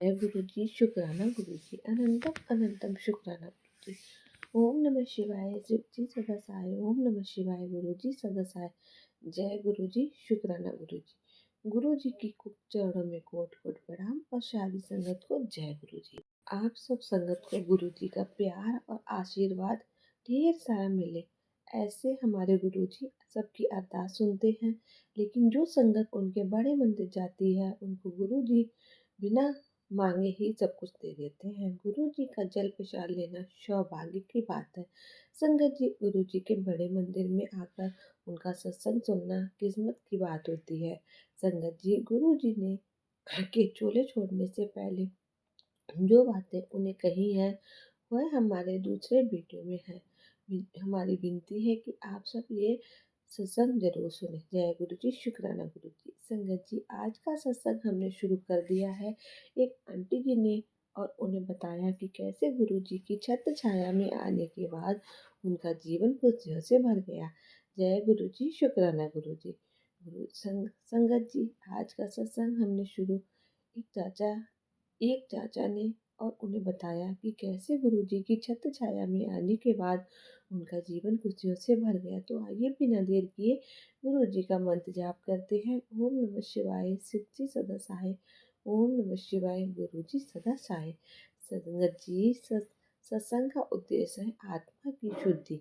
जय गुरु जी, शुक्राना गुरु जी, अनंतम अनंतम शुक्राना गुरु जी। ओम नमः शिवाय, शिव जी सदा सहाय। ओम नमः शिवाय, गुरु जी सदा सहाय। जय गुरु जी, शुक्राना गुरु जी। गुरु जी की चरणों में कोट कोट प्रणाम और सारी संगत को जय गुरु जी। आप सब संगत को गुरु जी का प्यार और आशीर्वाद ढेर सारा मिले, ऐसे हमारे गुरु जी सबकी अरदास सुनते हैं। लेकिन जो संगत उनके बड़े मंदिर जाती है, उनको गुरु जी बिना मांगे ही सब कुछ दे देते हैं। गुरु जी का जल प्रसाद लेना सौभाग्य की बात है। संगत जी, गुरु जी के बड़े मंदिर में आकर उनका सत्संग सुनना किस्मत की बात होती है। संगत जी, गुरु जी ने के चोले छोड़ने से पहले जो बातें उन्हें कही है, वह हमारे दूसरे वीडियो में है। हमारी विनती है कि आप सब ये सत्संग जरूर सुने। जय गुरु जी, शुक्राना गुरु जी। संगत जी, आज का सत्संग हमने शुरू कर दिया है। एक आंटी जी ने और उन्हें बताया कि कैसे गुरु जी की छत्र छाया में आने के बाद उनका जीवन खुशियों से भर गया। जय गुरु जी, शुक्राना गुरु जी। संगत जी, आज का सत्संग हमने शुरू एक चाचा एक चाचा ने और उन्हें बताया कि कैसे गुरुजी की छत्र छाया में आने के बाद उनका जीवन खुशियों से भर गया। तो आइए बिना देर किए गुरु जी का मंत्र जाप करते हैं। ओम नमः शिवाय, शिव जी सदा सहाय। ओम नमः शिवाय, गुरु जी सदा सहाय। संगत जी, सत्संग का उद्देश्य है आत्मा की शुद्धि,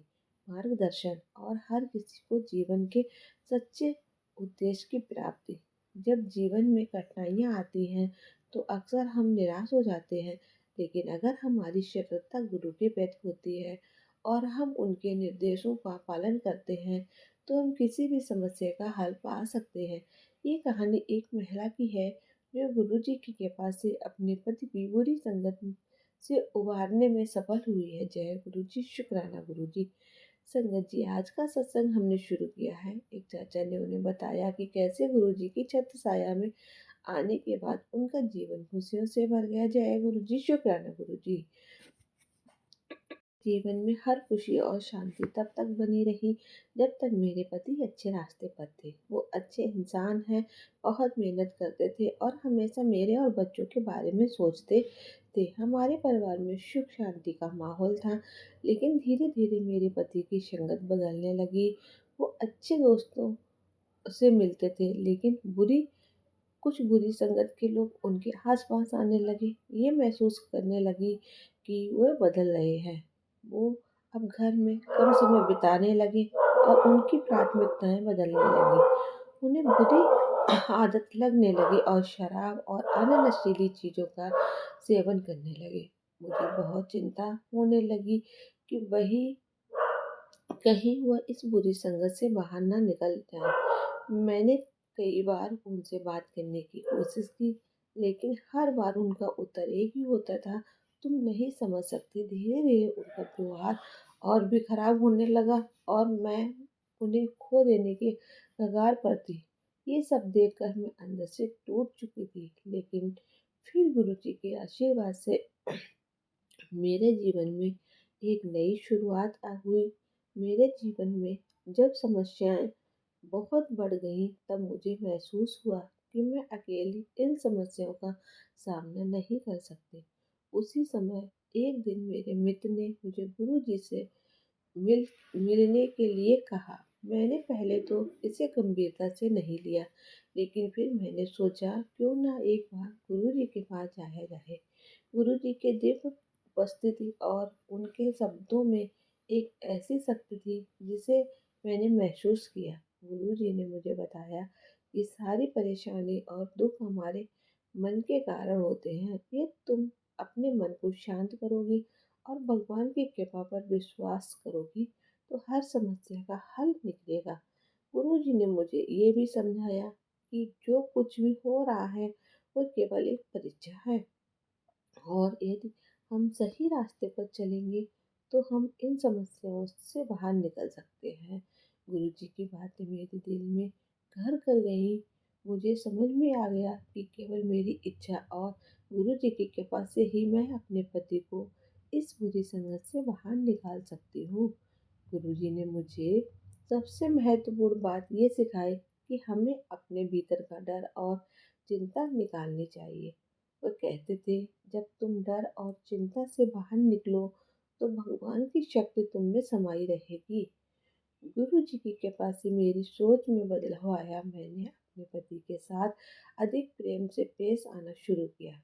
मार्गदर्शन और हर किसी को जीवन के सच्चे उद्देश्य की प्राप्ति। जब जीवन में कठिनाइयाँ आती हैं तो अक्सर हम निराश हो जाते हैं, लेकिन अगर हमारी शरणता गुरु के प्रति होती है और हम उनके निर्देशों का पालन करते हैं, तो हम किसी भी समस्या का हल पा सकते हैं। ये कहानी एक महिला की है जो गुरु जी की कृपा से अपने पति की बुरी संगत से उबारने में सफल हुई है। जय गुरु जी, शुक्राना गुरु जी। संगत जी, आज का सत्संग हमने शुरू किया है। एक चाचा ने उन्हें बताया कि कैसे गुरु जी की छत्र छाया में आने के बाद उनका जीवन खुशियों से भर गया। जय गुरु जी, शुक्राना गुरु जी। जीवन में हर खुशी और शांति तब तक बनी रही जब तक मेरे पति अच्छे रास्ते पर थे। वो अच्छे इंसान हैं, बहुत मेहनत करते थे और हमेशा मेरे और बच्चों के बारे में सोचते थे। हमारे परिवार में सुख शांति का माहौल था, लेकिन धीरे धीरे मेरे पति की संगत बदलने लगी। वो अच्छे दोस्तों से मिलते थे, लेकिन कुछ बुरी संगत के लोग उनके आस-पास आने लगे। ये महसूस करने लगी कि वह बदल रहे हैं। वो अब घर में कम समय बिताने लगे और उनकी प्राथमिकताएं बदलने लगी। उन्हें बुरी आदत लगने लगी और शराब और अन्य नशीली चीज़ों का सेवन करने लगे। मुझे बहुत चिंता होने लगी कि वही कहीं वह इस बुरी संगत से बाहर ना निकल जाए। मैंने कई बार उनसे बात करने की कोशिश की, लेकिन हर बार उनका उत्तर एक ही होता था, तुम नहीं समझ सकती। धीरे धीरे उनका व्यवहार और भी खराब होने लगा और मैं उन्हें खो देने के कगार पर थी। ये सब देखकर मैं अंदर से टूट चुकी थी, लेकिन फिर गुरु जी के आशीर्वाद से मेरे जीवन में एक नई शुरुआत हुई। मेरे जीवन में जब समस्याएं बहुत बढ़ गईं, तब मुझे महसूस हुआ कि मैं अकेली इन समस्याओं का सामना नहीं कर सकती। उसी समय एक दिन मेरे मित्र ने मुझे गुरु जी से मिल मिलने के लिए कहा। मैंने पहले तो इसे गंभीरता से नहीं लिया, लेकिन फिर मैंने सोचा क्यों ना एक बार गुरु जी के पास जाया जाए। गुरु जी के दिव्य उपस्थिति और उनके शब्दों में एक ऐसी शक्ति थी जिसे मैंने महसूस किया। गुरु जी ने मुझे बताया कि सारी परेशानी और दुख हमारे मन के कारण होते हैं। ये तुम अपने मन को शांत करोगी और भगवान की कृपा पर विश्वास करोगी, तो हर समस्या का हल निकलेगा। गुरु जी ने मुझे ये भी समझाया कि जो कुछ भी हो रहा है वो केवल एक परीक्षा है, और यदि हम सही रास्ते पर चलेंगे तो हम इन समस्याओं से बाहर निकल सकते हैं। गुरु जी की बातें मेरे दिल में घर कर गई। मुझे समझ में आ गया कि केवल मेरी इच्छा और गुरु जी की कृपा से ही मैं अपने पति को इस बुरी संगत से बाहर निकाल सकती हूँ। गुरु जी ने मुझे सबसे महत्वपूर्ण बात ये सिखाई कि हमें अपने भीतर का डर और चिंता निकालनी चाहिए। वो कहते थे, जब तुम डर और चिंता से बाहर निकलो तो भगवान की शक्ति तुम में समाई रहेगी। गुरु जी की कृपा से मेरी सोच में बदलाव आया। मैंने अपने पति के साथ अधिक प्रेम से पेश आना शुरू किया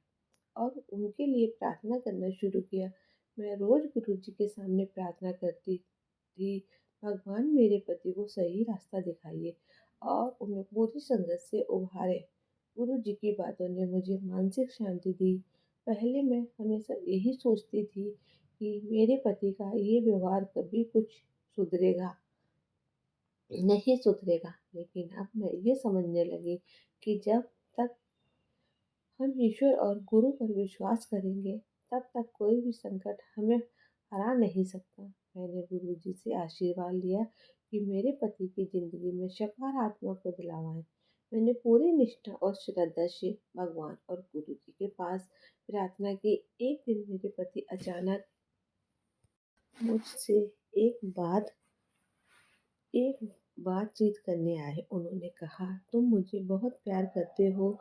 और उनके लिए प्रार्थना करना शुरू किया। मैं रोज गुरु जी के सामने प्रार्थना करती थी, भगवान मेरे पति को सही रास्ता दिखाइए और उन्हें बुरी संगत से उभारे। गुरु जी की बातों ने मुझे मानसिक शांति दी। पहले मैं हमेशा यही सोचती थी कि मेरे पति का ये व्यवहार कभी कुछ सुधरेगा नहीं सुधरेगा, लेकिन अब मैं ये समझने लगी कि जब तक हम ईश्वर और गुरु पर विश्वास करेंगे, तब तक कोई भी संकट हमें हरा नहीं सकता। मैंने गुरु जी से आशीर्वाद लिया कि मेरे पति की जिंदगी में सकारात्मक बदलाव आए। मैंने पूरी निष्ठा और श्रद्धा से भगवान और गुरु जी के पास प्रार्थना की। एक दिन मेरे पति अचानक मुझसे एक बात एक बातचीत करने आए। उन्होंने कहा, तुम मुझे बहुत प्यार करते हो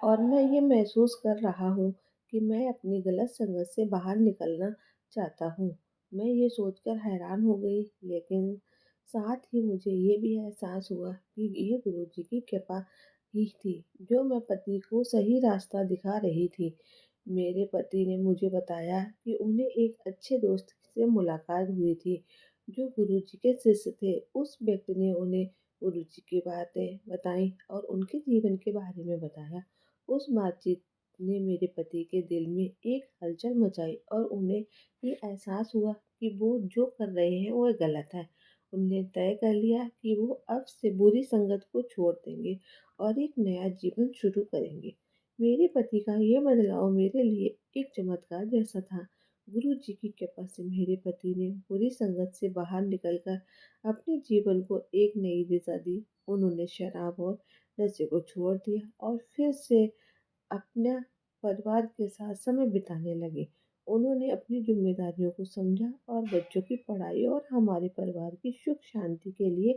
और मैं ये महसूस कर रहा हूँ कि मैं अपनी गलत संगत से बाहर निकलना चाहता हूँ। मैं ये सोचकर हैरान हो गई, लेकिन साथ ही मुझे ये भी एहसास हुआ कि ये गुरु जी की कृपा ही थी जो मैं पति को सही रास्ता दिखा रही थी। मेरे पति ने मुझे बताया कि उन्हें एक अच्छे दोस्त से मुलाकात हुई थी जो गुरुजी के शिष्य थे। उस व्यक्ति ने उन्हें गुरुजी की बातें बताई और उनके जीवन के बारे में बताया। उस बातचीत ने मेरे पति के दिल में एक हलचल मचाई और उन्हें ये एहसास हुआ कि वो जो कर रहे हैं वो गलत है। उन्होंने तय कर लिया कि वो अब से बुरी संगत को छोड़ देंगे और एक नया जीवन शुरू करेंगे। मेरे पति का यह बदलाव मेरे लिए एक चमत्कार जैसा था। गुरु जी की कृपा से मेरे पति ने बुरी संगत से बाहर निकलकर अपने जीवन को एक नई दिशा दी। उन्होंने शराब और नशे को छोड़ दिया और फिर से अपना परिवार के साथ समय बिताने लगे। उन्होंने अपनी जिम्मेदारियों को समझा और बच्चों की पढ़ाई और हमारे परिवार की सुख शांति के लिए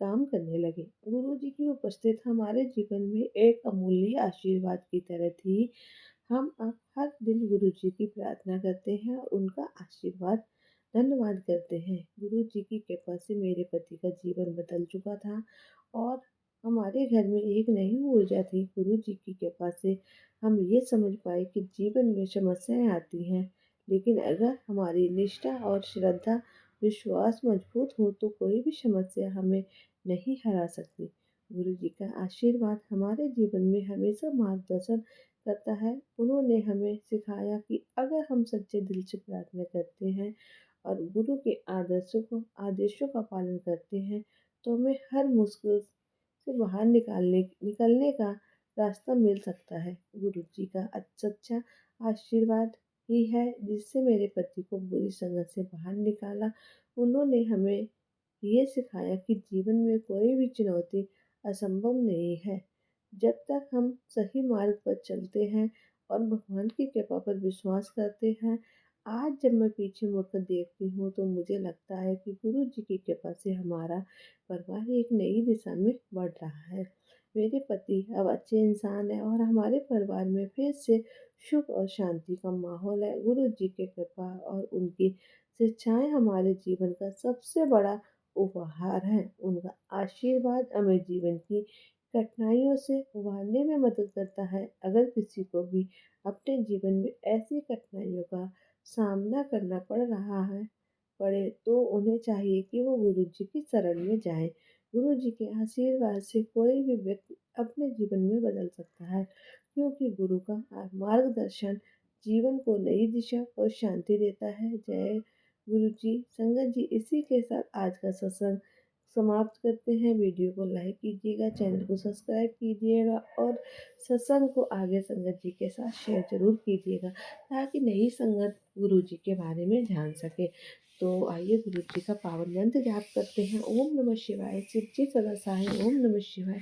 काम करने लगे। गुरु जी की उपस्थिति हमारे जीवन में एक अमूल्य आशीर्वाद की तरह थी। हम अब हर दिन गुरु जी की प्रार्थना करते हैं और उनका आशीर्वाद धन्यवाद करते हैं। गुरु जी की कृपा से मेरे पति का जीवन बदल चुका था और हमारे घर में एक नई ऊर्जा थी। गुरु जी की कृपा से हम ये समझ पाए कि जीवन में समस्याएं आती हैं, लेकिन अगर हमारी निष्ठा और श्रद्धा विश्वास मजबूत हो तो कोई भी समस्या हमें नहीं हरा सकती। गुरु जी का आशीर्वाद हमारे जीवन में हमेशा मार्गदर्शन करता है। उन्होंने हमें सिखाया कि अगर हम सच्चे दिल से प्रार्थना करते हैं और गुरु के आदेशों का पालन करते हैं तो हमें हर मुश्किल से बाहर निकलने का रास्ता मिल सकता है। गुरु जी का सच्चा आशीर्वाद ही है जिससे मेरे पति को बुरी संगत से बाहर निकाला। उन्होंने हमें ये सिखाया कि जीवन में कोई भी चुनौती असंभव नहीं है जब तक हम सही मार्ग पर चलते हैं और भगवान की कृपा पर विश्वास करते हैं। आज जब मैं पीछे मुड़कर देखती हूँ तो मुझे लगता है कि गुरु जी की कृपा से हमारा परिवार एक नई दिशा में बढ़ रहा है। मेरे पति अब अच्छे इंसान है और हमारे परिवार में फिर से सुख और शांति का माहौल है। गुरु जी की कृपा और उनकी शिक्षाएं हमारे जीवन का सबसे बड़ा उपहार है। उनका आशीर्वाद हमें जीवन की कठिनाइयों से उबारने में मदद करता है। अगर किसी को भी अपने जीवन में ऐसी कठिनाइयों का सामना करना पड़े तो उन्हें चाहिए कि वो गुरु जी की शरण में जाए। गुरु जी के आशीर्वाद से कोई भी व्यक्ति अपने जीवन में बदल सकता है, क्योंकि गुरु का मार्गदर्शन जीवन को नई दिशा और शांति देता है। जय गुरु जी। संगत जी, इसी के साथ आज का सत्संग समाप्त करते हैं। वीडियो को लाइक कीजिएगा, चैनल को सब्सक्राइब कीजिएगा और सत्संग को आगे संगत जी के साथ शेयर जरूर कीजिएगा ताकि नई संगत गुरु जी के बारे में जान सके। तो आइए गुरु जी का पावन मंत्र जाप करते हैं। ओम नमः शिवाय। शिव जी सदा सहाय। ओम नमः शिवाय।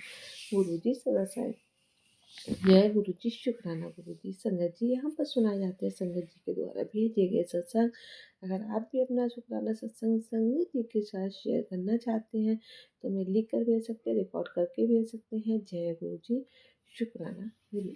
गुरु जी सदा सहाय। जय गुरु जी। शुक्राना गुरु जी। संगत जी, यहाँ पर सुनाए जाते हैं संगत जी के द्वारा भेजे गए सत्संग। अगर आप भी अपना शुक्राना सत्संग संगत जी के साथ शेयर करना चाहते हैं तो मैं लिख कर भेज सकते हैं, रिकॉर्ड करके भेज सकते हैं। जय गुरु जी। शुक्राना गुरु।